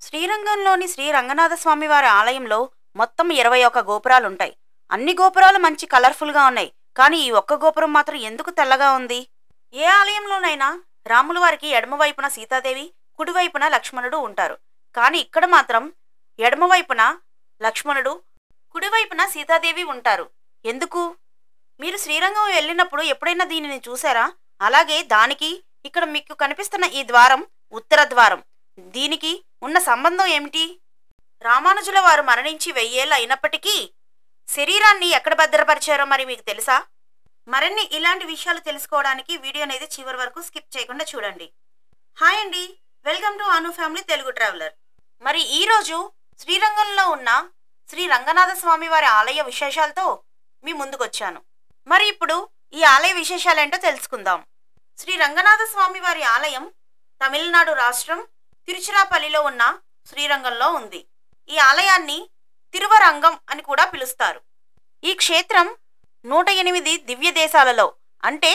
శ్రీరంగంలోని శ్రీ రంగనాథ స్వామి వారి ఆలయంలో మొత్తం 21 గోపురాలుంటాయి. అన్ని గోపురాలు మంచి కలర్ఫుల్గా ఉన్నాయి. కానీ ఈ ఒక్క గోపురం మాత్రం ఎందుకు తెల్లగా ఉంది? ఏ ఆలయంలోనైనా రాముల వారికి ఎడమవైపున సీతాదేవి, కుడివైపున లక్ష్మణుడు ఉంటారు. కానీ ఇక్కడ మాత్రం ఎడమవైపున లక్ష్మణుడు, కుడివైపున సీతాదేవి ఉంటారు. ఎందుకు? మీరు శ్రీరంగం వెళ్ళినప్పుడు ఎప్పుడైనా దీనిని చూసారా? అలాగే దానికి ఇక్కడ మీకు కనిపిస్తున్న ఈ ద్వారం ఉత్తర ద్వారం. దీనికి ఉన్న సంబంధం ఏమిటి? రామానుజుల వారు మరణించి 1000 ఏళ్ళు అయినప్పటికీ శరీరాన్ని ఎక్కడ భద్రపరిచారో మరి మీకు తెలుసా? మరిన్ని ఇలాంటి విషయాలు తెలుసుకోవడానికి వీడియో అనేది చివరి వరకు స్కిప్ చేయకుండా చూడండి. హాయ్ అండి, welcome to Anu family Telugu traveller. మరి ఈరోజు శ్రీరంగంలో ఉన్న శ్రీ రంగనాథ స్వామి వారి ఆలయ విశేషాలతో మీ ముందుకొచ్చాను. మరి ఇప్పుడు ఈ ఆలయ విశేషాలేంటో తెలుసుకుందాం. శ్రీ రంగనాథ స్వామి వారి ఆలయం తమిళనాడు రాష్ట్రం తిరుచిరాపల్లిలో ఉన్న శ్రీరంగంలో ఉంది. ఈ ఆలయాన్ని తిరువరంగం అని కూడా పిలుస్తారు. ఈ క్షేత్రం 108 దివ్య దేశాలలో అంటే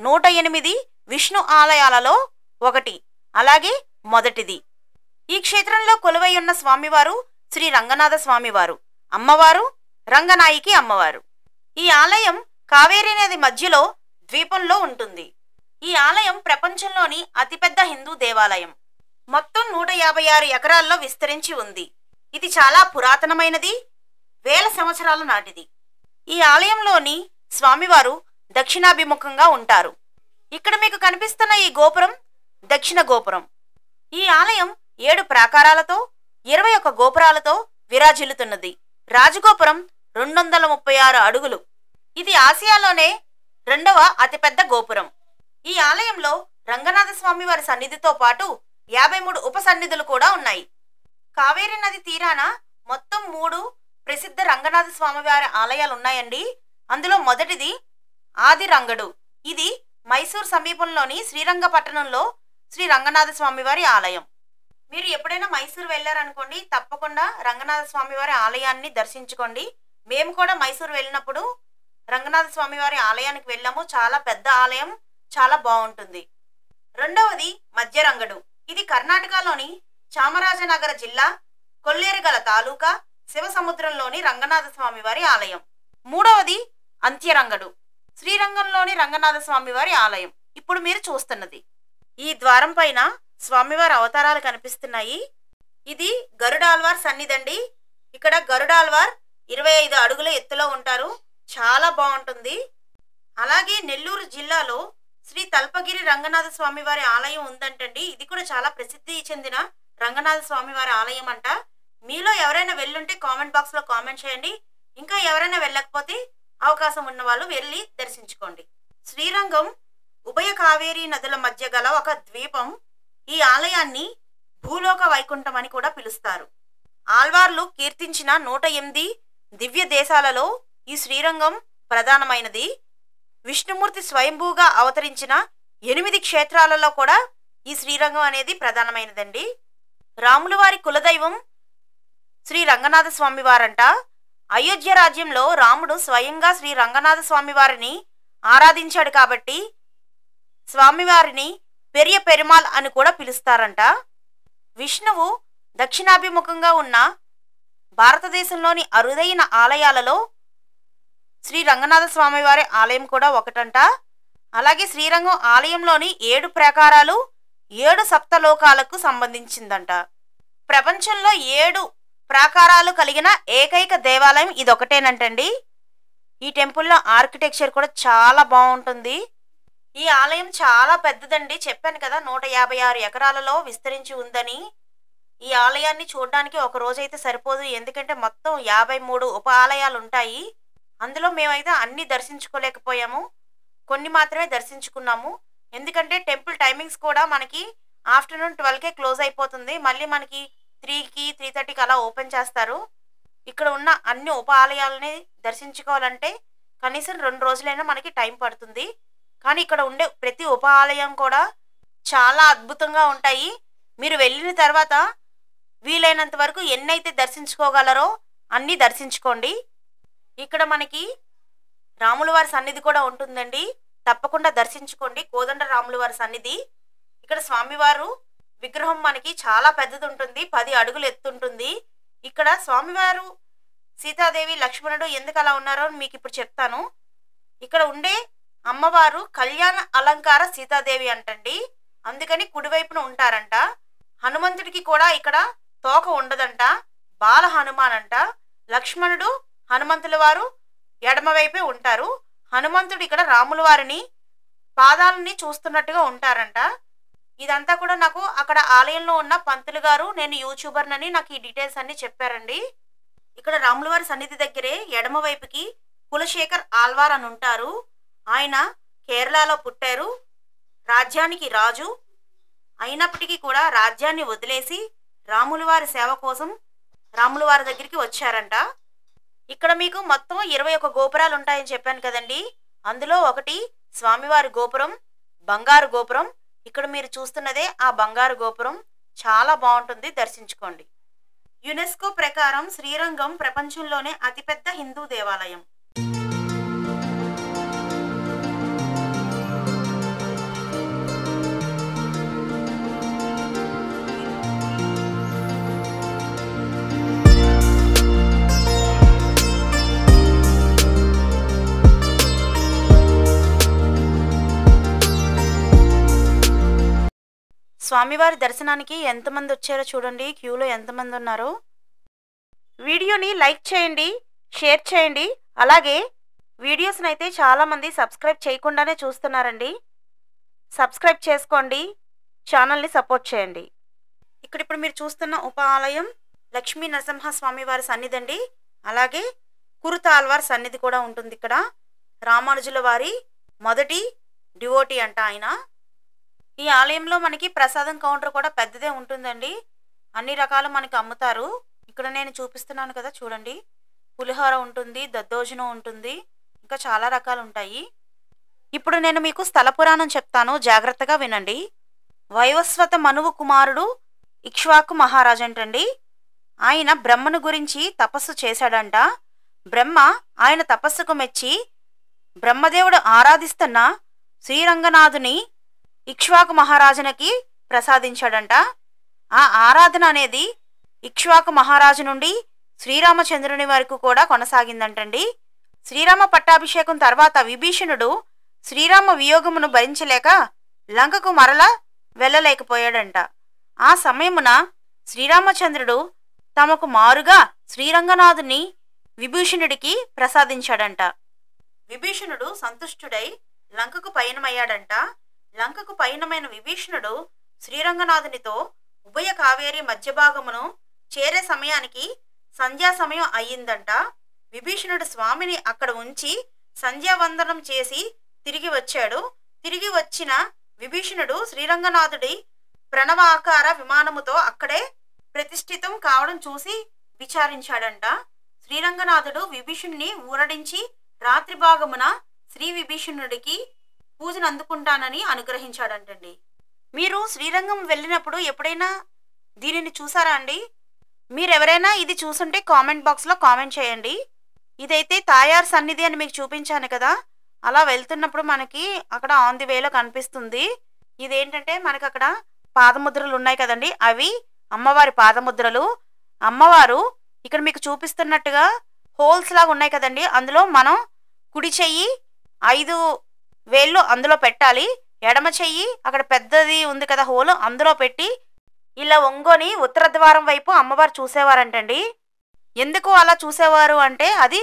108 విష్ణు ఆలయాలలో ఒకటి, అలాగే మొదటిది. ఈ క్షేత్రంలో కొలువై ఉన్న స్వామివారు శ్రీ రంగనాథ స్వామివారు, అమ్మవారు రంగనాయికి అమ్మవారు. ఈ ఆలయం కావేరీ నది మధ్యలో ద్వీపంలో ఉంటుంది. ఈ ఆలయం ప్రపంచంలోని అతిపెద్ద హిందూ దేవాలయం. మొత్తం 156 ఎకరాల్లో విస్తరించి ఉంది. ఇది చాలా పురాతనమైనది, 1000 సంవత్సరాల నాటిది. ఈ ఆలయంలోని స్వామివారు దక్షిణాభిముఖంగా ఉంటారు. ఇక్కడ మీకు కనిపిస్తున్న ఈ గోపురం దక్షిణ గోపురం. ఈ ఆలయం 7 ప్రాకారాలతో 21 గోపురాలతో విరాజిల్లుతున్నది. రాజగోపురం 236 అడుగులు. ఇది ఆసియాలోనే 2వ అతిపెద్ద గోపురం. ఈ ఆలయంలో రంగనాథ స్వామి వారి సన్నిధితో పాటు 53 ఉప సన్నిధులు కూడా ఉన్నాయి. కావేరీ నది తీరాన మొత్తం 3 ప్రసిద్ధ రంగనాథ స్వామివారి ఆలయాలు ఉన్నాయండి. అందులో మొదటిది ఆదిరంగడు. ఇది మైసూర్ సమీపంలోని శ్రీరంగపట్టణంలో శ్రీ రంగనాథ స్వామివారి ఆలయం. మీరు ఎప్పుడైనా మైసూర్ వెళ్ళారనుకోండి, తప్పకుండా రంగనాథ స్వామివారి ఆలయాన్ని దర్శించుకోండి. మేము కూడా మైసూర్ వెళ్ళినప్పుడు రంగనాథ స్వామివారి ఆలయానికి వెళ్ళాము. చాలా పెద్ద ఆలయం, చాలా బాగుంటుంది. రెండవది మధ్యరంగడు. ఇది కర్ణాటకలోని చామరాజనగర జిల్లా కొల్లేరుగల తాలూకా శివసముద్రంలోని రంగనాథ స్వామివారి ఆలయం. మూడవది అంత్యరంగడు, శ్రీరంగంలోని రంగనాథ స్వామివారి ఆలయం. ఇప్పుడు మీరు చూస్తున్నది. ఈ ద్వారం పైన స్వామివారి అవతారాలు కనిపిస్తున్నాయి. ఇది గరుడాల్వార్ సన్నిధండి. ఇక్కడ గరుడాల్వార్ 25 అడుగుల ఎత్తులో ఉంటారు. చాలా బాగుంటుంది. అలాగే నెల్లూరు జిల్లాలో శ్రీ తల్పగిరి రంగనాథ స్వామివారి ఆలయం ఉందంటండి. ఇది కూడా చాలా ప్రసిద్ధి చెందిన రంగనాథ స్వామివారి ఆలయం అంట. మీలో ఎవరైనా వెళ్ళుంటే కామెంట్ బాక్స్ లో కామెంట్ చేయండి. ఇంకా ఎవరైనా వెళ్ళకపోతే అవకాశం ఉన్న వాళ్ళు వెళ్ళి దర్శించుకోండి. శ్రీరంగం ఉభయ కావేరీ నదుల మధ్య గల ఒక ద్వీపం. ఈ ఆలయాన్ని భూలోక వైకుంఠం అని కూడా పిలుస్తారు. ఆల్వార్లు కీర్తించిన 108 దివ్య దేశాలలో ఈ శ్రీరంగం ప్రధానమైనది. విష్ణుమూర్తి స్వయంభూగా అవతరించిన 8 క్షేత్రాలలో కూడా ఈ శ్రీరంగం అనేది ప్రధానమైనదండి. రాముల వారి కులదైవం శ్రీ రంగనాథ స్వామి వారంట. అయోధ్య రాజ్యంలో రాముడు స్వయంగా శ్రీ రంగనాథ స్వామి వారిని ఆరాధించాడు కాబట్టి స్వామివారిని పెరియ పెరుమాల్ అని కూడా పిలుస్తారంట. విష్ణువు దక్షిణాభిముఖంగా ఉన్న భారతదేశంలోని అరుదైన ఆలయాలలో శ్రీ రంగనాథ స్వామివారి ఆలయం కూడా ఒకటంట. అలాగే శ్రీరంగం ఆలయంలోని 7 ప్రాకారాలు 7 సప్తలోకాలకు సంబంధించిందంట. ప్రపంచంలో 7 ప్రాకారాలు కలిగిన ఏకైక దేవాలయం ఇదొకటేనంటండి. ఈ టెంపుల్లో ఆర్కిటెక్చర్ కూడా చాలా బాగుంటుంది. ఈ ఆలయం చాలా పెద్దదండి. చెప్పాను కదా, 156 ఎకరాలలో విస్తరించి ఉందని. ఈ ఆలయాన్ని చూడడానికి ఒక రోజైతే సరిపోదు. ఎందుకంటే మొత్తం 53 ఉప ఆలయాలు ఉంటాయి. అందులో మేమైతే అన్ని దర్శించుకోలేకపోయాము, కొన్ని మాత్రమే దర్శించుకున్నాము. ఎందుకంటే టెంపుల్ టైమింగ్స్ కూడా మనకి ఆఫ్టర్నూన్ 12కే క్లోజ్ అయిపోతుంది. మళ్ళీ మనకి 3కి 3:30కి అలా ఓపెన్ చేస్తారు. ఇక్కడ ఉన్న అన్ని ఉప ఆలయాలని దర్శించుకోవాలంటే కనీసం 2 రోజులైనా మనకి టైం పడుతుంది. కానీ ఇక్కడ ఉండే ప్రతి ఉప ఆలయం కూడా చాలా అద్భుతంగా ఉంటాయి. మీరు వెళ్ళిన తర్వాత వీలైనంత వరకు ఎన్నైతే దర్శించుకోగలరో అన్నీ దర్శించుకోండి. ఇక్కడ మనకి రాముల వారి సన్నిధి కూడా ఉంటుందండి. తప్పకుండా దర్శించుకోండి. కోదండ రాముల వారి సన్నిధి. ఇక్కడ స్వామివారు విగ్రహం మనకి చాలా పెద్దది ఉంటుంది, 10 అడుగులు ఎత్తుంటుంది. ఇక్కడ స్వామివారు సీతాదేవి లక్ష్మణుడు ఎందుకు అలా ఉన్నారో మీకు ఇప్పుడు చెప్తాను. ఇక్కడ ఉండే అమ్మవారు కళ్యాణ అలంకార సీతాదేవి అంటండి, అందుకని కుడివైపున ఉంటారంట. హనుమంతుడికి కూడా ఇక్కడ తోక ఉండదంట, బాల హనుమాన్ అంట. లక్ష్మణుడు హనుమంతుల వారు ఎడమవైపే ఉంటారు. హనుమంతుడు ఇక్కడ రాముల వారిని పాదాలని చూస్తున్నట్టుగా ఉంటారంట. ఇదంతా కూడా నాకు అక్కడ ఆలయంలో ఉన్న పంతులు గారు, నేను యూట్యూబర్నని నాకు ఈ డీటెయిల్స్ అన్ని చెప్పారండి. ఇక్కడ రాముల వారి సన్నిధి దగ్గరే ఎడమ వైపుకి కులశేఖర్ ఆల్వార్ అని ఉంటారు. ఆయన కేరళలో పుట్టారు, రాజ్యానికి రాజు అయినప్పటికీ కూడా రాజ్యాన్ని వదిలేసి రాముల వారి సేవ కోసం రాముల వారి దగ్గరికి వచ్చారంట. ఇక్కడ మీకు మొత్తం 21 గోపురాలు ఉంటాయని చెప్పాను కదండి. అందులో ఒకటి స్వామివారి గోపురం, బంగారు గోపురం. ఇక్కడ మీరు చూస్తున్నదే ఆ బంగారు గోపురం, చాలా బాగుంటుంది, దర్శించుకోండి. యునెస్కో ప్రకారం శ్రీరంగం ప్రపంచంలోనే అతిపెద్ద హిందూ దేవాలయం. స్వామివారి దర్శనానికి ఎంతమంది వచ్చారో చూడండి, క్యూలో ఎంతమంది ఉన్నారో. వీడియోని లైక్ చేయండి, షేర్ చేయండి. అలాగే వీడియోస్ని అయితే చాలామంది సబ్స్క్రైబ్ చేయకుండానే చూస్తున్నారండి. సబ్స్క్రైబ్ చేసుకోండి, ఛానల్ని సపోర్ట్ చేయండి. ఇప్పుడు మీరు చూస్తున్న ఉప ఆలయం లక్ష్మీ నరసింహ స్వామివారి సన్నిధి అండి. అలాగే కురుతాల్వార్ సన్నిధి కూడా ఉంటుంది ఇక్కడ. రామానుజుల వారి మొదటి డివోటీ అంట ఆయన. ఈ ఆలయంలో మనకి ప్రసాదం కౌంటర్ కూడా పెద్దదే ఉంటుందండి, అన్ని రకాలు మనకి అమ్ముతారు. ఇక్కడ నేను చూపిస్తున్నాను కదా చూడండి, పులిహోర ఉంటుంది, దద్దోజనం ఉంటుంది, ఇంకా చాలా రకాలు ఉంటాయి. ఇప్పుడు నేను మీకు స్థల పురాణం చెప్తాను, జాగ్రత్తగా వినండి. వైవస్వత మనువు కుమారుడు ఇక్ష్వాకు మహారాజు అంటండి. ఆయన బ్రహ్మను గురించి తపస్సు చేశాడంట. బ్రహ్మ ఆయన తపస్సుకు మెచ్చి బ్రహ్మదేవుడు ఆరాధిస్తున్న శ్రీరంగనాథుని ఇక్ష్వాకు మహారాజునికి ప్రసాదించాడంట. ఆ ఆరాధన అనేది ఇక్ష్వాకు మహారాజు నుండి శ్రీరామచంద్రుని వరకు కూడా కొనసాగిందంటండి. శ్రీరామ పట్టాభిషేకం తర్వాత విభీషణుడు శ్రీరామ వియోగమును భరించలేక లంకకు మరల వెళ్ళలేకపోయాడంట. ఆ సమయమున శ్రీరామచంద్రుడు తమకు మారుగా శ్రీరంగనాథుని విభీషణుడికి ప్రసాదించాడంట. విభీషణుడు సంతుష్టుడై లంకకు పయనమయ్యాడంట. లంకకు పయనమైన విభీషణుడు శ్రీరంగనాథునితో ఉభయ కావేరి మధ్యభాగమును చేరే సమయానికి సంధ్యా సమయం అయ్యిందంట. విభీషణుడు స్వామిని అక్కడ ఉంచి సంధ్యావందనం చేసి తిరిగి వచ్చాడు. తిరిగి వచ్చిన విభీషణుడు శ్రీరంగనాథుడి ప్రణవాకార విమానముతో అక్కడే ప్రతిష్ఠితం కావడం చూసి విచారించాడంట. శ్రీరంగనాథుడు విభీషణుని ఊరడించి రాత్రి భాగమున శ్రీ విభీషణుడికి పూజను అందుకుంటానని అనుగ్రహించాడంటండి. మీరు శ్రీరంగం వెళ్ళినప్పుడు ఎప్పుడైనా దీనిని చూసారా అండి? మీరెవరైనా ఇది చూసుంటే కామెంట్ బాక్స్లో కామెంట్ చేయండి. ఇదైతే తాయార్ సన్నిధి అని మీకు చూపించాను కదా, అలా వెళ్తున్నప్పుడు మనకి అక్కడ ఆన్ ది వేలో కనిపిస్తుంది. ఇదేంటంటే మనకి అక్కడ పాదముద్రలు ఉన్నాయి కదండి, అవి అమ్మవారి పాదముద్రలు. అమ్మవారు ఇక్కడ మీకు చూపిస్తున్నట్టుగా హోల్స్ లాగా ఉన్నాయి కదండి, అందులో మనం కుడి చెయ్యి 5 వేళ్ళు అందులో పెట్టాలి. ఎడమ చెయ్యి అక్కడ పెద్దది ఉంది కదా హోల్, అందులో పెట్టి ఇలా ఒంగోని ఉత్తర ద్వారం వైపు అమ్మవారు చూసేవారంటండి. ఎందుకు అలా చూసేవారు అంటే అది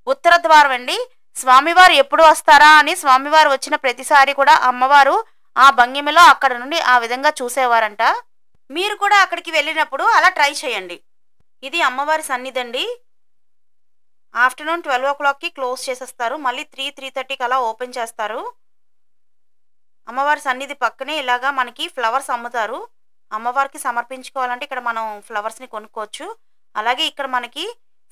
ఉత్తర ద్వారం అండి. స్వామివారు ఎప్పుడు వస్తారా అని స్వామివారు వచ్చిన ప్రతిసారి కూడా అమ్మవారు ఆ భంగిమలో అక్కడ నుండి ఆ విధంగా చూసేవారంట. మీరు కూడా అక్కడికి వెళ్ళినప్పుడు అలా ట్రై చేయండి. ఇది అమ్మవారి సన్నిధి అండి. ఆఫ్టర్నూన్ 12 o'clockకి క్లోజ్ చేసేస్తారు, మళ్ళీ 3-3:30కి అలా ఓపెన్ చేస్తారు. అమ్మవారి సన్నిధి పక్కనే ఇలాగా మనకి ఫ్లవర్స్ అమ్ముతారు. అమ్మవారికి సమర్పించుకోవాలంటే ఇక్కడ మనం ఫ్లవర్స్ని కొనుక్కోవచ్చు. అలాగే ఇక్కడ మనకి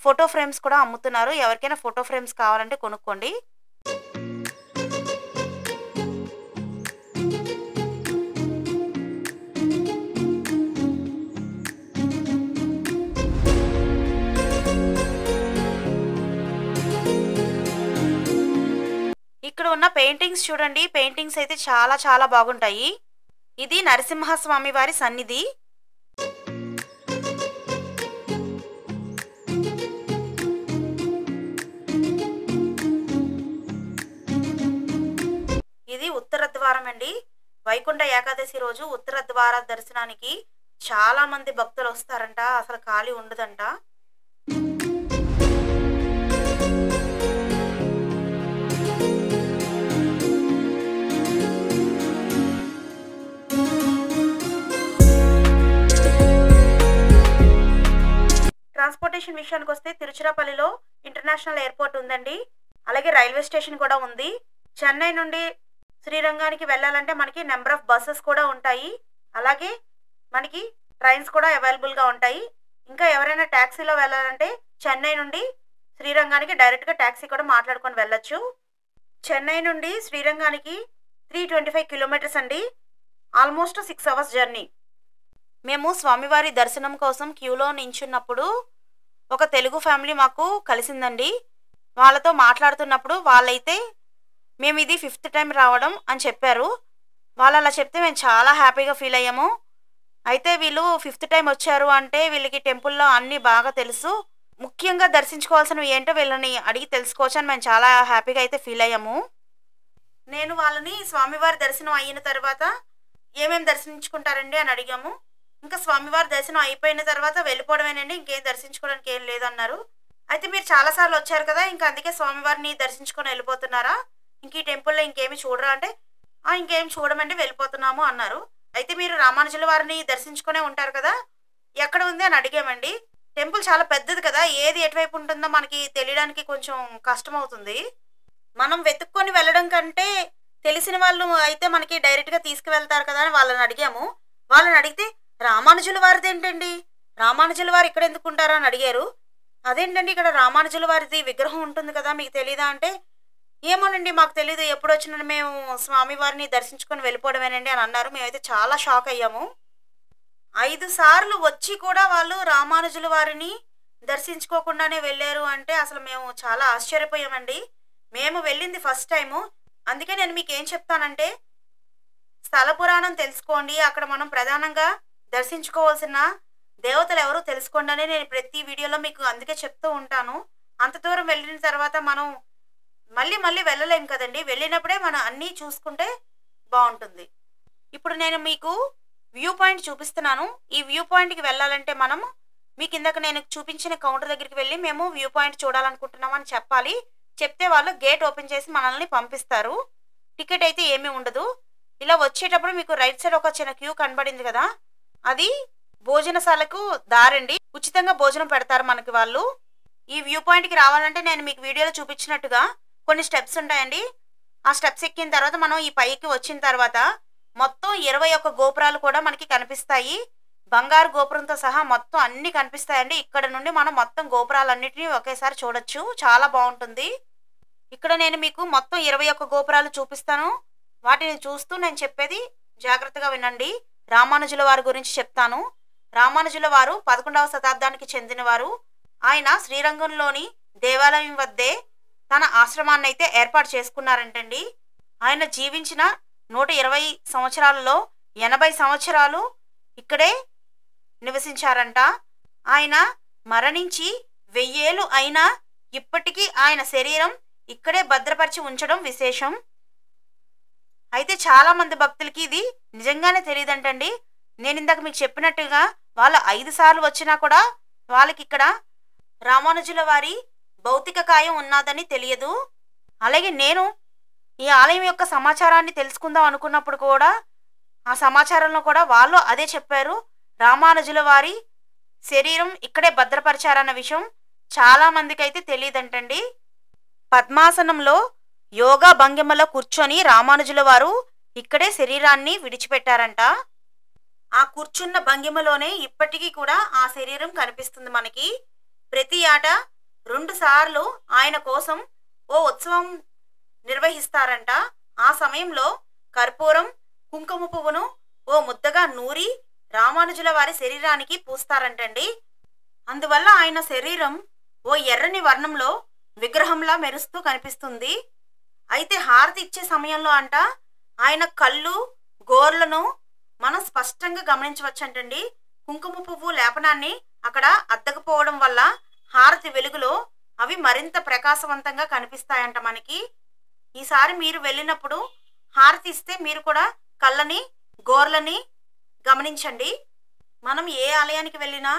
ఫోటో ఫ్రేమ్స్ కూడా అమ్ముతున్నారు, ఎవరికైనా ఫోటో ఫ్రేమ్స్ కావాలంటే కొనుక్కోండి. ఇక్కడ ఉన్న పెయింటింగ్స్ చూడండి, పెయింటింగ్స్ అయితే చాలా చాలా బాగుంటాయి. ఇది నరసింహస్వామి వారి సన్నిధి. ఇది ఉత్తర ద్వారం అండి. వైకుంఠ ఏకాదశి రోజు ఉత్తర ద్వార దర్శనానికి చాలా మంది భక్తులు వస్తారంట, అసలు ఖాళీ ఉండదంట. ట్రాన్స్పోర్టేషన్ విషయానికి వస్తే తిరుచిరాపల్లిలో ఇంటర్నేషనల్ ఎయిర్పోర్ట్ ఉందండి, అలాగే రైల్వే స్టేషన్ కూడా ఉంది. చెన్నై నుండి శ్రీరంగానికి వెళ్ళాలంటే మనకి నెంబర్ ఆఫ్ బస్సెస్ కూడా ఉంటాయి, అలాగే మనకి ట్రైన్స్ కూడా అవైలబుల్గా ఉంటాయి. ఇంకా ఎవరైనా ట్యాక్సీలో వెళ్ళాలంటే చెన్నై నుండి శ్రీరంగానికి డైరెక్ట్గా ట్యాక్సీ కూడా మాట్లాడుకొని వెళ్ళొచ్చు. చెన్నై నుండి శ్రీరంగానికి 325 కిలోమీటర్స్ అండి, ఆల్మోస్ట్ 6 అవర్స్ జర్నీ. మేము స్వామివారి దర్శనం కోసం క్యూలో నించున్నప్పుడు ఒక తెలుగు ఫ్యామిలీ మాకు కలిసిందండి. వాళ్ళతో మాట్లాడుతున్నప్పుడు వాళ్ళైతే మేము ఇది 5th టైం రావడం అని చెప్పారు. వాళ్ళు అలా చెప్తే మేము చాలా హ్యాపీగా ఫీల్ అయ్యాము. అయితే వీళ్ళు 5th టైం వచ్చారు అంటే వీళ్ళకి టెంపుల్లో అన్నీ బాగా తెలుసు, ముఖ్యంగా దర్శించుకోవాల్సినవి ఏంటో వీళ్ళని అడిగి తెలుసుకోవచ్చు అని మేము చాలా హ్యాపీగా అయితే ఫీల్ అయ్యాము. నేను వాళ్ళని స్వామివారి దర్శనం అయిన తర్వాత ఏమేమి దర్శించుకుంటారండి అని అడిగాము. ఇంకా స్వామివారి దర్శనం అయిపోయిన తర్వాత వెళ్ళిపోవడమేనండి, ఇంకేం దర్శించుకోవడానికి ఏం లేదన్నారు. అయితే మీరు చాలాసార్లు వచ్చారు కదా, ఇంకా అందుకే స్వామివారిని దర్శించుకొని వెళ్ళిపోతున్నారా, ఇంక ఈ టెంపుల్లో ఇంకేమి చూడరా అంటే ఇంకేం చూడమండి వెళ్ళిపోతున్నాము అన్నారు. అయితే మీరు రామానుజుల వారిని దర్శించుకునే ఉంటారు కదా, ఎక్కడ ఉంది అని అడిగామండి. టెంపుల్ చాలా పెద్దది కదా, ఏది ఎటువైపు ఉంటుందో మనకి తెలియడానికి కొంచెం కష్టం అవుతుంది. మనం వెతుక్కొని వెళ్ళడం కంటే తెలిసిన వాళ్ళు అయితే మనకి డైరెక్ట్గా తీసుకువెళ్తారు కదా అని వాళ్ళని అడిగాము. వాళ్ళని అడిగితే రామానుజుల వారిది ఏంటండి, రామానుజుల వారు ఇక్కడ ఎందుకు ఉంటారా అని అడిగారు. అదేంటండి ఇక్కడ రామానుజుల వారిది విగ్రహం ఉంటుంది కదా మీకు తెలీదా అంటే ఏమోనండి మాకు తెలీదు, ఎప్పుడు వచ్చినా మేము స్వామివారిని దర్శించుకొని వెళ్ళిపోవడమేనండి అని అన్నారు. మేమైతే చాలా షాక్ అయ్యాము. 5 సార్లు వచ్చి కూడా వాళ్ళు రామానుజుల వారిని దర్శించుకోకుండానే వెళ్ళారు అంటే అసలు మేము చాలా ఆశ్చర్యపోయామండి. మేము వెళ్ళింది ఫస్ట్ టైము, అందుకే నేను మీకు ఏం చెప్తానంటే స్థల పురాణం తెలుసుకోండి, అక్కడ మనం ప్రధానంగా దర్శించుకోవాల్సిన దేవతలు ఎవరు తెలుసుకోండి అని నేను ప్రతి వీడియోలో మీకు అందుకే చెప్తూ ఉంటాను. అంత దూరం వెళ్ళిన తర్వాత మనం మళ్ళీ వెళ్ళలేం కదండి, వెళ్ళినప్పుడే మనం అన్నీ చూసుకుంటే బాగుంటుంది. ఇప్పుడు నేను మీకు వ్యూ పాయింట్ చూపిస్తున్నాను. ఈ వ్యూ పాయింట్కి వెళ్ళాలంటే మనం మీకు ఇందాక నేను చూపించిన కౌంటర్ దగ్గరికి వెళ్ళి మేము వ్యూ పాయింట్ చూడాలనుకుంటున్నామని చెప్పాలి. చెప్తే వాళ్ళు గేట్ ఓపెన్ చేసి మనల్ని పంపిస్తారు. టికెట్ అయితే ఏమీ ఉండదు. ఇలా వచ్చేటప్పుడు మీకు రైట్ సైడ్ ఒక చిన్న క్యూ కనబడింది కదా, అది భోజనశాలకు దారండి. ఉచితంగా భోజనం పెడతారు మనకి వాళ్ళు. ఈ వ్యూ పాయింట్కి రావాలంటే నేను మీకు వీడియోలో చూపించినట్టుగా కొన్ని స్టెప్స్ ఉంటాయండి. ఆ స్టెప్స్ ఎక్కిన తర్వాత మనం ఈ పైకి వచ్చిన తర్వాత మొత్తం 21 గోపురాలు కూడా మనకి కనిపిస్తాయి. బంగారు గోపురంతో సహా మొత్తం అన్ని కనిపిస్తాయండి. ఇక్కడ నుండి మనం మొత్తం గోపురాలన్నిటినీ ఒకేసారి చూడొచ్చు, చాలా బాగుంటుంది. ఇక్కడ నేను మీకు మొత్తం 21 గోపురాలు చూపిస్తాను. వాటిని చూస్తూ నేను చెప్పేది జాగ్రత్తగా వినండి. రామానుజుల వారి గురించి చెప్తాను. రామానుజుల వారు 11వ శతాబ్దానికి చెందినవారు. ఆయన శ్రీరంగంలోని దేవాలయం వద్దే తన ఆశ్రమాన్ని అయితే ఏర్పాటు చేసుకున్నారంటండి. ఆయన జీవించిన 120 సంవత్సరాలలో 80 సంవత్సరాలు ఇక్కడే నివసించారంట. ఆయన మరణించి 1000 ఏళ్ళు అయినా ఇప్పటికీ ఆయన శరీరం ఇక్కడే భద్రపరిచి ఉంచడం విశేషం. అయితే చాలా మంది భక్తులకి ఇది నిజంగానే తెలియదంటండి. నేను ఇందాక మీకు చెప్పినట్టుగా వాళ్ళు 5 సార్లు వచ్చినా కూడా వాళ్ళకి ఇక్కడ రామానుజుల వారి భౌతిక కాయం ఉన్నదని తెలియదు. అలాగే నేను ఈ ఆలయం యొక్క సమాచారాన్ని తెలుసుకుందాం అనుకున్నప్పుడు కూడా ఆ సమాచారంలో కూడా వాళ్ళు అదే చెప్పారు, రామానుజుల వారి శరీరం ఇక్కడే భద్రపరిచారన్న విషయం చాలా మందికి అయితే తెలియదంటండి. పద్మాసనంలో యోగా భంగిమలో కూర్చొని రామానుజుల వారు ఇక్కడే శరీరాన్ని విడిచిపెట్టారంట. ఆ కూర్చున్న భంగిమలోనే ఇప్పటికీ కూడా ఆ శరీరం కనిపిస్తుంది మనకి. ప్రతి ఏటా 2 సార్లు ఆయన కోసం ఓ ఉత్సవం నిర్వహిస్తారంట. ఆ సమయంలో కర్పూరం, కుంకుమ పువ్వును ఓ ముద్దగా నూరి రామానుజుల వారి శరీరానికి పూస్తారంటండి. అందువల్ల ఆయన శరీరం ఓ ఎర్రని వర్ణంలో విగ్రహంలా మెరుస్తూ కనిపిస్తుంది. అయితే హారతి ఇచ్చే సమయంలో అంట ఆయన కళ్ళు, గోర్లను మనం స్పష్టంగా గమనించవచ్చంటండి. కుంకుమ పువ్వు లేపనాన్ని అక్కడ అద్దకపోవడం వల్ల హారతి వెలుగులో అవి మరింత ప్రకాశవంతంగా కనిపిస్తాయంట మనకి. ఈసారి మీరు వెళ్ళినప్పుడు హారతి ఇస్తే మీరు కూడా కళ్ళని గోర్లని గమనించండి. మనం ఏ ఆలయానికి వెళ్ళినా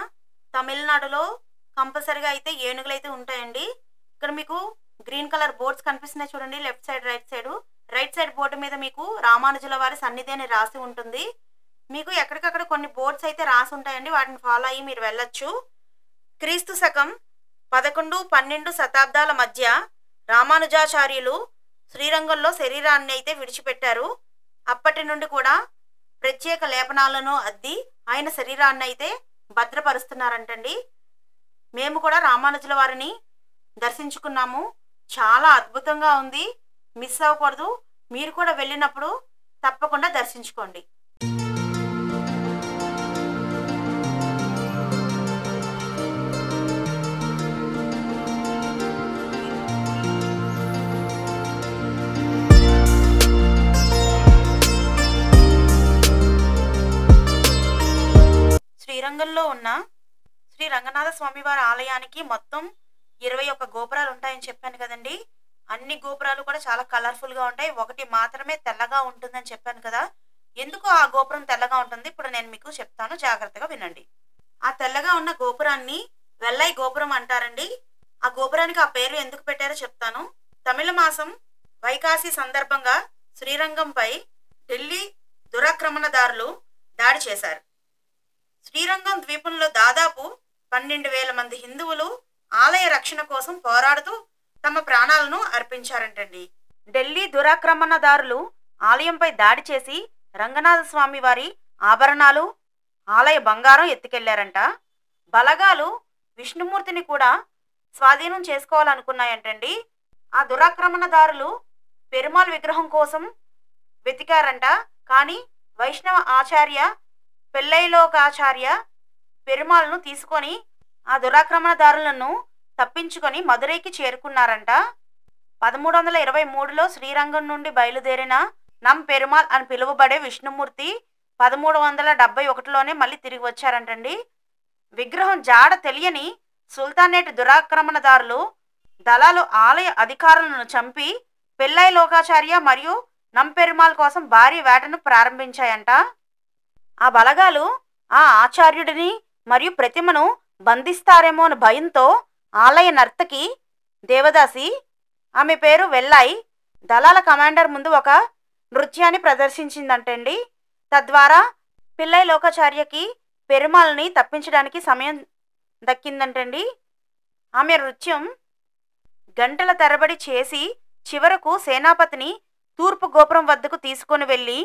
తమిళనాడులో కంపల్సరిగా అయితే ఏనుగులు అయితే ఉంటాయండి. ఇక్కడ మీకు గ్రీన్ కలర్ బోర్డ్స్ కనిపిస్తున్నాయి చూడండి, left side right side board మీద మీకు రామానుజుల వారి సన్నిధి అని రాసి ఉంటుంది. మీకు ఎక్కడికక్కడ కొన్ని బోర్డ్స్ అయితే రాసి ఉంటాయండి, వాటిని ఫాలో అయ్యి మీరు వెళ్ళొచ్చు. క్రీస్తు శకం 11-12 శతాబ్దాల మధ్య రామానుజాచార్యులు శ్రీరంగంలో శరీరాన్ని అయితే విడిచిపెట్టారు. అప్పటి నుండి కూడా ప్రత్యేక లేపనాలను అద్ది ఆయన శరీరాన్ని అయితే భద్రపరుస్తున్నారంటండి. మేము కూడా రామానుజుల వారిని దర్శించుకున్నాము. చాలా అద్భుతంగా ఉంది, మిస్ అవ్వకూడదు. మీరు కూడా వెళ్ళినప్పుడు తప్పకుండా దర్శించుకోండి. శ్రీరంగంలో ఉన్న శ్రీ రంగనాథ స్వామివారి ఆలయానికి మొత్తం 21 గోపురాలు ఉంటాయని చెప్పాను కదండి. అన్ని గోపురాలు కూడా చాలా కలర్ఫుల్ గా ఉంటాయి. ఒకటి మాత్రమే తెల్లగా ఉంటుందని చెప్పాను కదా. ఎందుకు ఆ గోపురం తెల్లగా ఉంటుంది ఇప్పుడు నేను మీకు చెప్తాను, జాగ్రత్తగా వినండి. ఆ తెల్లగా ఉన్న గోపురాన్ని వెల్లై గోపురం అంటారండి. ఆ గోపురానికి ఆ పేరు ఎందుకు పెట్టారో చెప్తాను. తమిళ మాసం వైకాసి సందర్భంగా శ్రీరంగంపై ఢిల్లీ దురాక్రమణదారులు దాడి చేశారు. శ్రీరంగం ద్వీపంలో దాదాపు 12,000 మంది హిందువులు ఆలయ రక్షణ కోసం పోరాడుతూ తమ ప్రాణాలను అర్పించారంటండి. ఢిల్లీ దురాక్రమణదారులు ఆలయంపై దాడి చేసి రంగనాథ స్వామి వారి ఆభరణాలు, ఆలయ బంగారం ఎత్తుకెళ్లారంట. బలగాలు విష్ణుమూర్తిని కూడా స్వాధీనం చేసుకోవాలనుకున్నాయంటండి. ఆ దురాక్రమణదారులు పెరుమాళ్ విగ్రహం కోసం వెతికారంట. కానీ వైష్ణవ ఆచార్య పెల్లైలోకాచార్య పెరుమాళ్ను తీసుకొని ఆ దురాక్రమణదారులను తప్పించుకొని మదురైకి చేరుకున్నారంట. 1323లో శ్రీరంగం నుండి బయలుదేరిన నం పెరుమాళ్ అని పిలువబడే విష్ణుమూర్తి 1371లోనే మళ్ళీ తిరిగి వచ్చారంటండి. విగ్రహం జాడ తెలియని సుల్తానేట్ దురాక్రమణదారులు దళాలు ఆలయ అధికారులను చంపి పెల్లైలోకాచార్య మరియు నంపెరుమాళ్ కోసం భారీ వేటను ప్రారంభించాయంట. ఆ బలగాలు ఆ ఆచార్యుడిని మరియు ప్రతిమను బంధిస్తారేమో అని భయంతో ఆలయ నర్తకి దేవదాసి, ఆమె పేరు వెల్లాయి, దళాల కమాండర్ ముందు ఒక నృత్యాన్ని ప్రదర్శించిందంటండి. తద్వారా పిల్లై లోకాచార్యకి పెరుమాల్ని తప్పించడానికి సమయం దక్కిందంటండి. ఆమె నృత్యం గంటల తరబడి చేసి చివరకు సేనాపతిని తూర్పు గోపురం వద్దకు తీసుకొని వెళ్ళి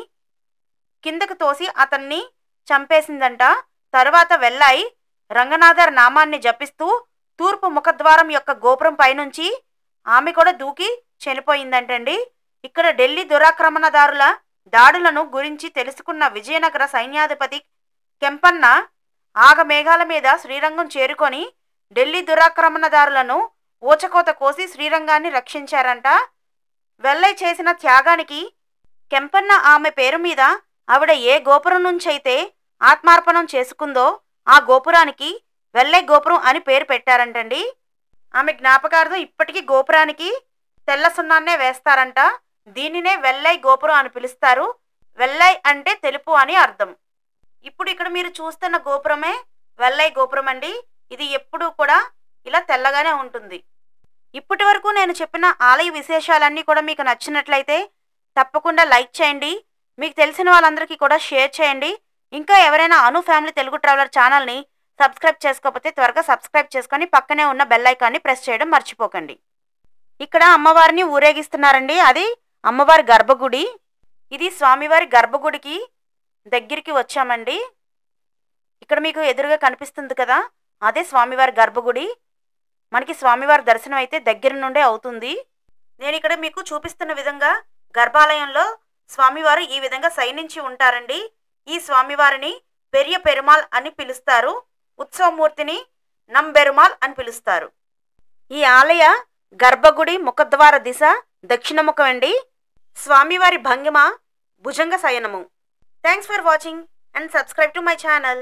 కిందకు తోసి అతన్ని చంపేసిందంట. తరువాత వెల్లాయి రంగనాథర్ నామాన్ని జపిస్తూ తూర్పు ముఖద్వారం యొక్క గోపురం పైనుంచి ఆమె కూడా దూకి చనిపోయిందంటండి. ఇక్కడ ఢిల్లీ దురాక్రమణదారుల దాడులను గురించి తెలుసుకున్న విజయనగర సైన్యాధిపతి కెంపన్న ఆగమేఘాల మీద శ్రీరంగం చేరుకొని ఢిల్లీ దురాక్రమణదారులను ఊచకోత కోసి శ్రీరంగాన్ని రక్షించారంట. వెల్లై చేసిన త్యాగానికి కెంపన్న ఆమె పేరు మీద ఆవిడ ఏ గోపురం నుంచైతే ఆత్మార్పణం చేసుకుందో ఆ గోపురానికి వెల్లై గోపురం అని పేరు పెట్టారంటండి. ఆమె జ్ఞాపకార్థం ఇప్పటికీ గోపురానికి తెల్ల సున్నాన్నే వేస్తారంట. దీనినే వెల్లై గోపురం అని పిలుస్తారు. వెల్లై అంటే తెలుపు అని అర్థం. ఇప్పుడు ఇక్కడ మీరు చూస్తున్న గోపురమే వెల్లై గోపురం అండి. ఇది ఎప్పుడూ కూడా ఇలా తెల్లగానే ఉంటుంది. ఇప్పటి వరకు నేను చెప్పిన ఆలయ విశేషాలన్నీ కూడా మీకు నచ్చినట్లయితే తప్పకుండా లైక్ చేయండి. మీకు తెలిసిన వాళ్ళందరికీ కూడా షేర్ చేయండి. ఇంకా ఎవరైనా అను ఫ్యామిలీ తెలుగు ట్రావెలర్ ఛానల్ని సబ్స్క్రైబ్ చేసుకోకపోతే త్వరగా సబ్స్క్రైబ్ చేసుకొని పక్కనే ఉన్న బెల్ ఐకాన్ని ప్రెస్ చేయడం మర్చిపోకండి. ఇక్కడ అమ్మవారిని ఊరేగిస్తున్నారండి. అది అమ్మవారి గర్భగుడి. ఇది స్వామివారి గర్భగుడికి దగ్గరికి వచ్చామండి. ఇక్కడ మీకు ఎదురుగా కనిపిస్తుంది కదా, అదే స్వామివారి గర్భగుడి. మనకి స్వామివారి దర్శనం అయితే దగ్గర నుండే అవుతుంది. నేను ఇక్కడ మీకు చూపిస్తున్న విధంగా గర్భాలయంలో స్వామివారు ఈ విధంగా శయనించి ఉంటారండి. ఈ స్వామివారిని పెరియ పెరుమాళ్ అని పిలుస్తారు. ఉత్సవమూర్తిని నంబెరుమాళ్ అని పిలుస్తారు. ఈ ఆలయ గర్భగుడి ముఖద్వార దిశ దక్షిణముఖం అండి. స్వామివారి భంగిమ భుజంగ శయనము. Thanks for watching and subscribe to my channel.